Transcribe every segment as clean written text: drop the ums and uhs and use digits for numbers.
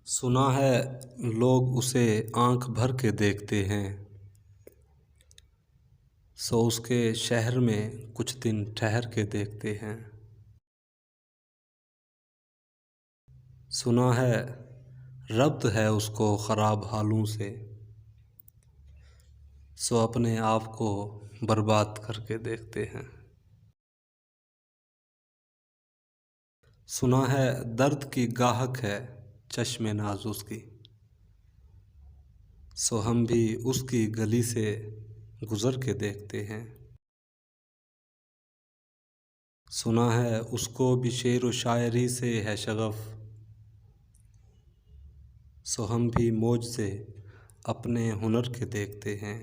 सुना है लोग उसे आँख भर के देखते हैं, सो उसके शहर में कुछ दिन ठहर के देखते हैं। सुना है रब्त है उसको ख़राब हालों से, सो अपने आप को बर्बाद करके देखते हैं। सुना है दर्द की गाहक है चश्मे नाज उसकी, सो हम भी उसकी गली से गुज़र के देखते हैं। सुना है उसको भी शेर व शायरी से है शगफ़, सो हम भी मौज से अपने हुनर के देखते हैं।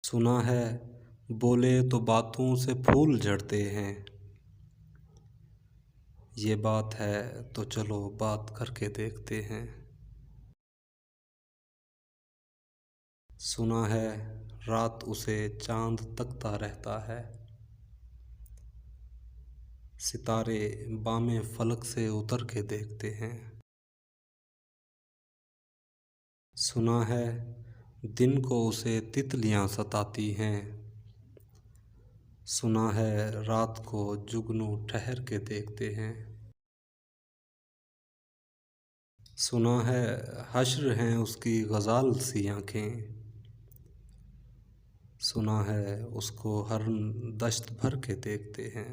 सुना है बोले तो बातों से फूल झड़ते हैं, ये बात है तो चलो बात करके देखते हैं। सुना है रात उसे चांद तकता रहता है, सितारे बामे फलक से उतर के देखते हैं। सुना है दिन को उसे तितलियां सताती हैं, सुना है रात को जुगनू ठहर के देखते हैं। सुना है हश्र हैं उसकी गज़ाल सी आँखें, सुना है उसको हर दश्त भर के देखते हैं।